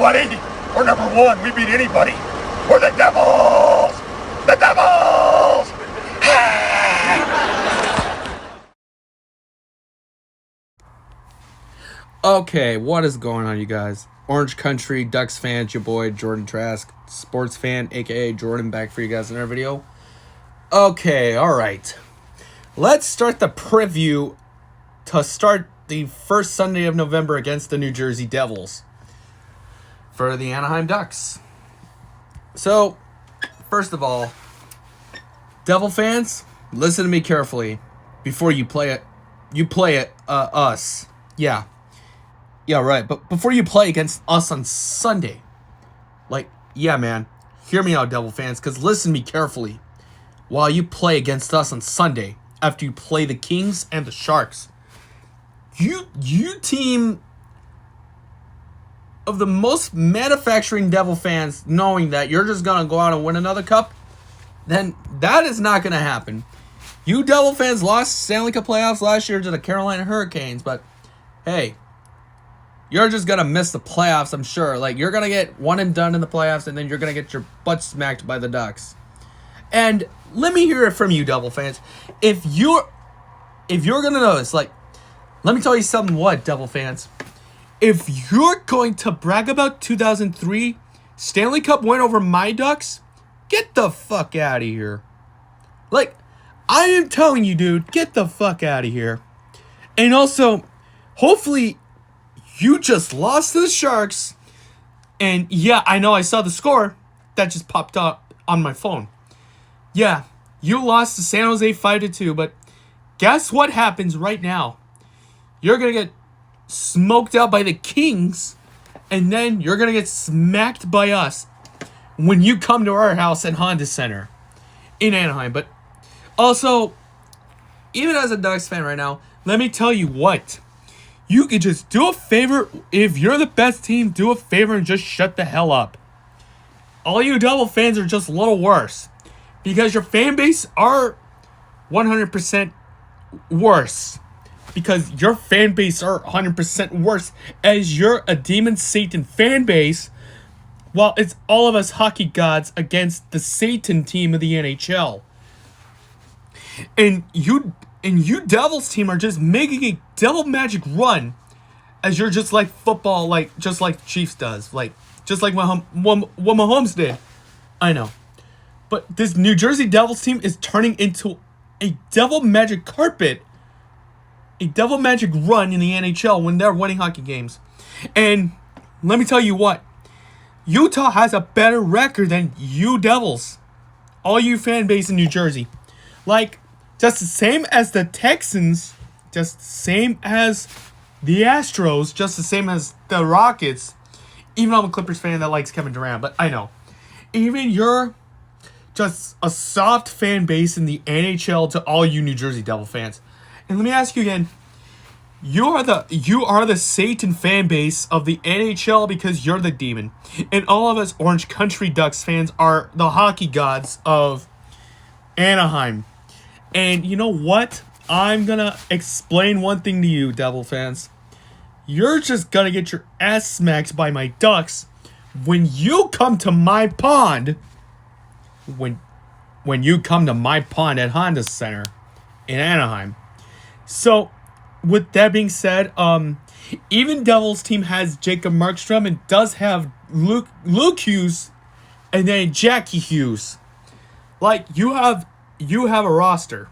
buddy. We're number one. We beat anybody. We're the Devils. The Devils. Okay, what is going on, you guys? Orange Country Ducks fans, your boy Jordan Trask, sports fan, aka Jordan, back for you guys in our video. Okay, alright. Let's start the preview to start the first Sunday of November against the New Jersey Devils for the Anaheim Ducks. So, first of all, Devil fans, listen to me carefully before you play it. You play it, us. Yeah, right. But before you play against us on Sunday, yeah, man, hear me out, Devil fans, because listen to me carefully. While you play against us on Sunday, after you play the Kings and the Sharks, you team of the most manufacturing Devil fans knowing that you're just going to go out and win another cup, then that is not going to happen. You Devil fans lost Stanley Cup playoffs last year to the Carolina Hurricanes, but hey, you're just going to miss the playoffs, I'm sure. You're going to get one and done in the playoffs, and then you're going to get your butt smacked by the Ducks. And let me hear it from you, Devil fans. If you're going to notice, let me tell you something, Devil fans. If you're going to brag about 2003 Stanley Cup win over my Ducks, get the fuck out of here. I am telling you, dude, get the fuck out of here. And also, hopefully, you just lost to the Sharks. And yeah, I know I saw the score. That just popped up on my phone. Yeah, you lost to San Jose 5-2, but guess what happens right now? You're going to get smoked out by the Kings, and then you're going to get smacked by us when you come to our house at Honda Center in Anaheim. But also, even as a Ducks fan right now, let me tell you what. You could just do a favor. If you're the best team, do a favor and just shut the hell up. All you Devil fans are just a little worse, because your fan base are 100% worse. Because your fan base are 100% worse, as you're a Demon Satan fan base, while it's all of us hockey gods against the Satan team of the NHL. And you Devils team are just making a devil magic run, as you're just like football, just like Chiefs does, just like what Mahomes did. I know. But this New Jersey Devils team is turning into a devil magic carpet, a devil magic run in the NHL when they're winning hockey games. And let me tell you what, Utah has a better record than you Devils. All you fan base in New Jersey. Just the same as the Texans, just the same as the Astros, just the same as the Rockets. Even though I'm a Clippers fan that likes Kevin Durant, but I know. Even you're just a soft fan base in the NHL to all you New Jersey Devil fans. And let me ask you again. You are the Satan fan base of the NHL because you're the demon. And all of us Orange Country Ducks fans are the hockey gods of Anaheim. And you know what? I'm going to explain one thing to you, Devil fans. You're just going to get your ass smacked by my Ducks when you come to my pond. When you come to my pond at Honda Center in Anaheim. So, with that being said, even Devils team has Jacob Markstrom and does have Luke Hughes and then Jackie Hughes. You have a roster.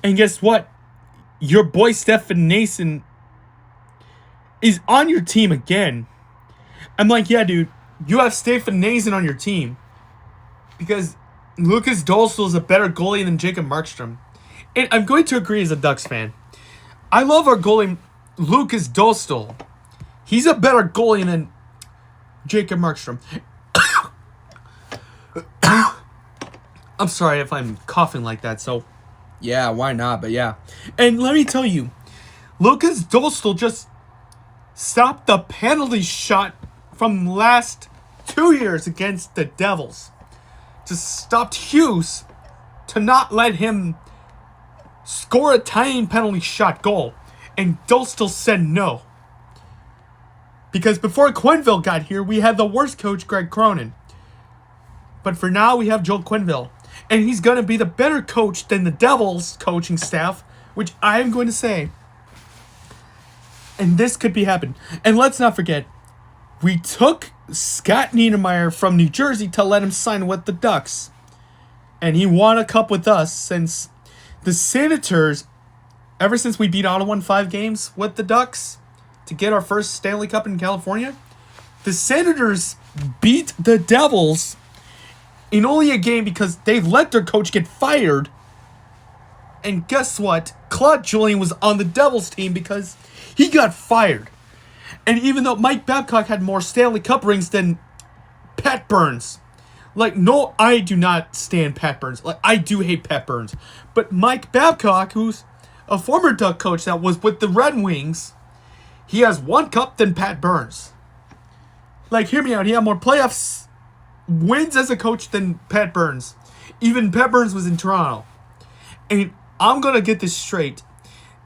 And guess what? Your boy Stefan Noesen is on your team again. I'm yeah, dude, you have Stefan Noesen on your team because Lucas Dostal is a better goalie than Jacob Markstrom. And I'm going to agree as a Ducks fan. I love our goalie, Lucas Dostal. He's a better goalie than Jacob Markstrom. I'm sorry if I'm coughing like that, so yeah, why not? But yeah. And let me tell you, Lucas Dostal just stopped the penalty shot from last 2 years against the Devils. Just stopped Hughes to not let him score a tying penalty shot goal. And Dostal said no. Because before Quenneville got here, we had the worst coach, Greg Cronin. But for now, we have Joel Quenneville. And he's going to be the better coach than the Devils coaching staff, which I am going to say. And this could be happening. And let's not forget, we took Scott Niedermayer from New Jersey to let him sign with the Ducks. And he won a cup with us since the Senators, ever since we beat Ottawa in 5 games with the Ducks to get our first Stanley Cup in California. The Senators beat the Devils in only a game because they let their coach get fired. And guess what? Claude Julien was on the Devils team because he got fired. And even though Mike Babcock had more Stanley Cup rings than Pat Burns. Like, no, I do not stand Pat Burns. Like, I do hate Pat Burns. But Mike Babcock, who's a former Duck coach that was with the Red Wings, he has 1 cup than Pat Burns. Like, hear me out. He had more playoffs wins as a coach than Pat Burns. Even Pat Burns was in Toronto. And I'm going to get this straight.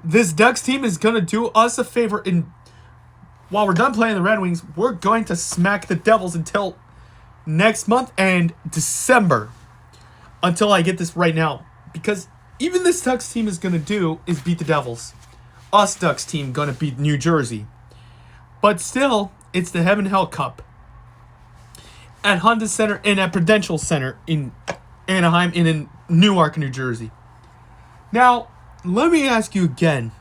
This Ducks team is going to do us a favor. While we're done playing the Red Wings, we're going to smack the Devils until next month and December. Until I get this right now. Because even this Ducks team is going to do is beat the Devils. Us Ducks team going to beat New Jersey. But still, it's the Heaven Hell Cup. At Honda Center and at Prudential Center in Anaheim and in Newark, New Jersey. Now, let me ask you again,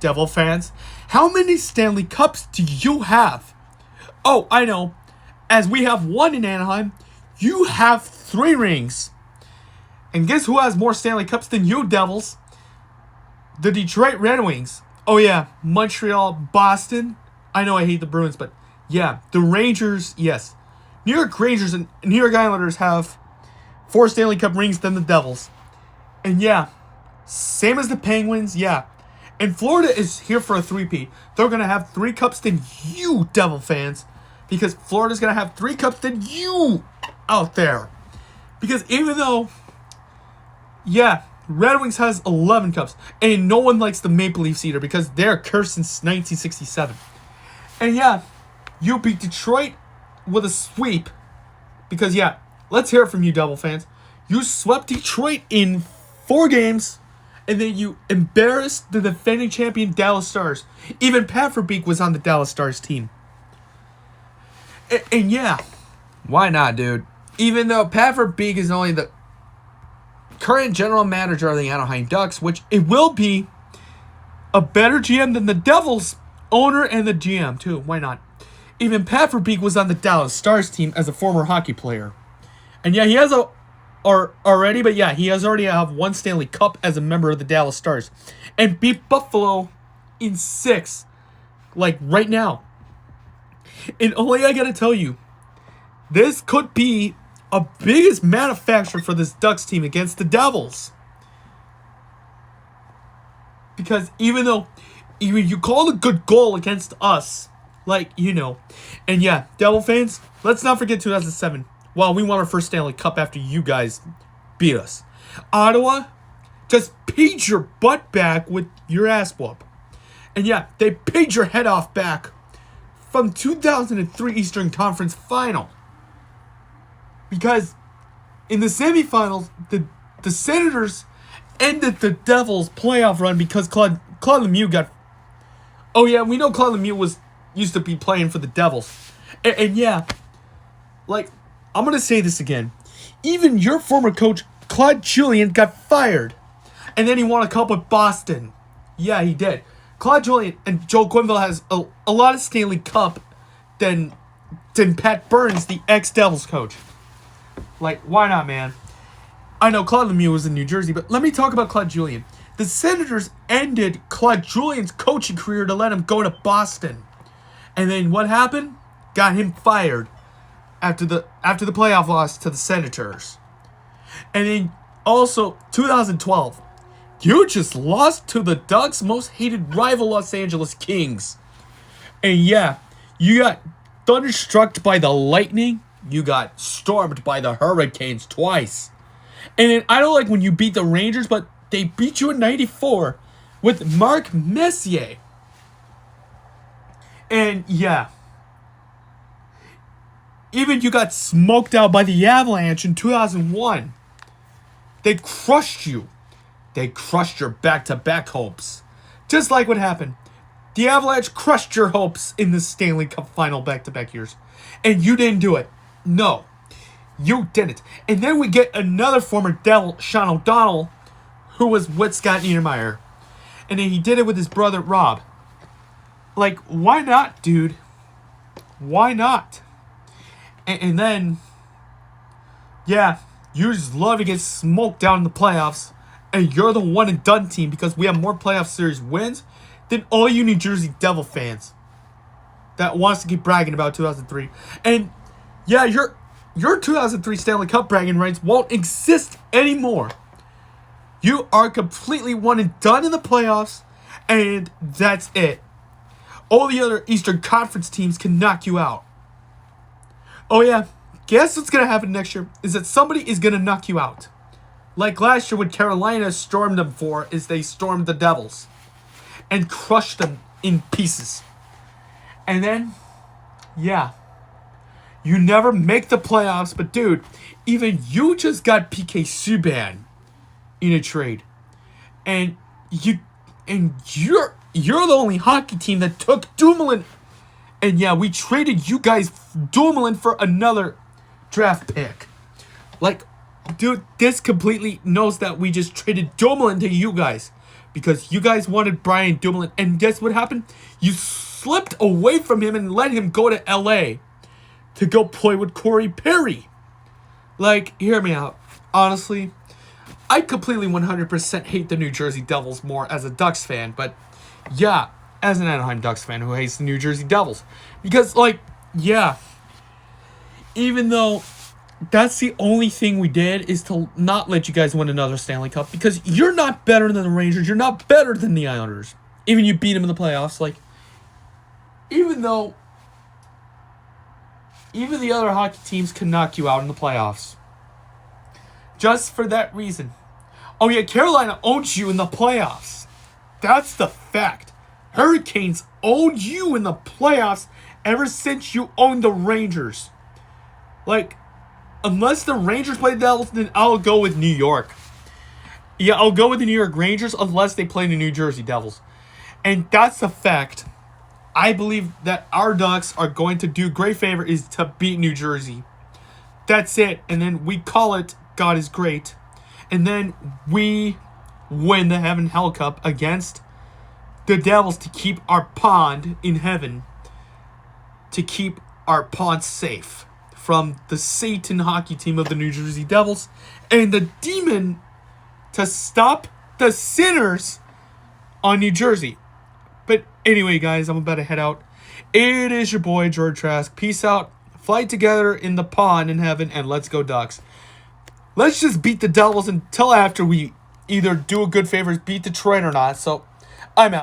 Devil fans. How many Stanley Cups do you have? Oh, I know. As we have 1 in Anaheim, you have 3 rings. And guess who has more Stanley Cups than you, Devils? The Detroit Red Wings. Oh yeah, Montreal, Boston. I know I hate the Bruins, but yeah, the Rangers, yes. New York Rangers and New York Islanders have 4 Stanley Cup rings than the Devils. And yeah, same as the Penguins, yeah. And Florida is here for a 3-peat. They're going to have 3 cups than you, Devil fans. Because Florida's going to have 3 cups than you out there. Because even though, yeah, Red Wings has 11 cups. And no one likes the Maple Leafs either because they're cursed since 1967. And yeah, you beat Detroit with a sweep. Because yeah, let's hear it from you, Devil fans. You swept Detroit in 4 games. And then you embarrassed the defending champion Dallas Stars. Even Pat Verbeek was on the Dallas Stars team. And yeah. Why not, dude? Even though Pat Verbeek is only the current general manager of the Anaheim Ducks, which it will be a better GM than the Devils owner and the GM, too. Why not? Even Pat Verbeek was on the Dallas Stars team as a former hockey player. And yeah, he has already, but yeah, he has already have 1 Stanley Cup as a member of the Dallas Stars. And beat Buffalo in 6. Like, right now. And only I gotta tell you, this could be a biggest manufacturer for this Ducks team against the Devils. Because even you called a good goal against us, like, you know. And yeah, Devil fans, let's not forget 2007. Well, we won our first Stanley Cup after you guys beat us. Ottawa just paid your butt back with your ass whoop. And yeah, they paid your head off back from 2003 Eastern Conference Final. Because in the semifinals, the Senators ended the Devils' playoff run because Claude Lemieux got... Oh yeah, we know Claude Lemieux used to be playing for the Devils. And yeah, like, I'm going to say this again. Even your former coach, Claude Julien, got fired. And then he won a cup with Boston. Yeah, he did. Claude Julien and Joel Quenneville has a lot of Stanley Cup than Pat Burns, the ex-Devils coach. Like, why not, man? I know Claude Lemieux was in New Jersey, but let me talk about Claude Julien. The Senators ended Claude Julien's coaching career to let him go to Boston. And then what happened? Got him fired after the playoff loss to the Senators. And then also 2012, you just lost to the Ducks' most hated rival, Los Angeles Kings. And yeah, you got thunderstruck by the Lightning. You got stormed by the Hurricanes twice. And then I don't like when you beat the Rangers, but they beat you in 94 with Mark Messier. And yeah, Even you got smoked out by the Avalanche in 2001. They crushed you. They crushed your back-to-back hopes. Just like what happened. The Avalanche crushed your hopes in the Stanley Cup final back-to-back years. And you didn't do it. No. You didn't. And then we get another former Devil, Sean O'Donnell, who was with Scott Niedermayer. And then he did it with his brother, Rob. Like, why not, dude? Why not? And then, yeah, you just love to get smoked down in the playoffs. And you're the one and done team because we have more playoff series wins than all you New Jersey Devil fans that wants to keep bragging about 2003. And yeah, your 2003 Stanley Cup bragging rights won't exist anymore. You are completely one and done in the playoffs, and that's it. All the other Eastern Conference teams can knock you out. Oh yeah, guess what's going to happen next year is that somebody is going to knock you out. Like last year when Carolina stormed them is they stormed the Devils and crushed them in pieces. And then, yeah, you never make the playoffs, but dude, even you just got PK Subban in a trade. And you're the only hockey team that took Dumoulin. And yeah, we traded you guys Dumoulin for another draft pick. Like, dude, this completely knows that we just traded Dumoulin to you guys. Because you guys wanted Brian Dumoulin. And guess what happened? You slipped away from him and let him go to LA to go play with Corey Perry. Like, hear me out. Honestly, I completely 100% hate the New Jersey Devils more as a Ducks fan. But yeah, as an Anaheim Ducks fan who hates the New Jersey Devils. Because, like, yeah, even though that's the only thing we did is to not let you guys win another Stanley Cup. Because you're not better than the Rangers. You're not better than the Islanders. Even you beat them in the playoffs. Like, even though even the other hockey teams can knock you out in the playoffs. Just for that reason. Oh yeah, Carolina owns you in the playoffs. That's the fact. Hurricanes owned you in the playoffs ever since you owned the Rangers. Like, unless the Rangers play the Devils, then I'll go with New York. Yeah, I'll go with the New York Rangers unless they play the New Jersey Devils. And that's the fact. I believe that our Ducks are going to do great favor is to beat New Jersey. That's it. And then we call it God is Great. And then we win the Heaven Hell Cup against the Devils to keep our pond in heaven. To keep our pond safe from the Satan hockey team of the New Jersey Devils. And the demon to stop the sinners on New Jersey. But anyway, guys, I'm about to head out. It is your boy, George Trask. Peace out. Fight together in the pond in heaven, and let's go Ducks. Let's just beat the Devils until after we either do a good favor, beat Detroit or not. So, I'm out.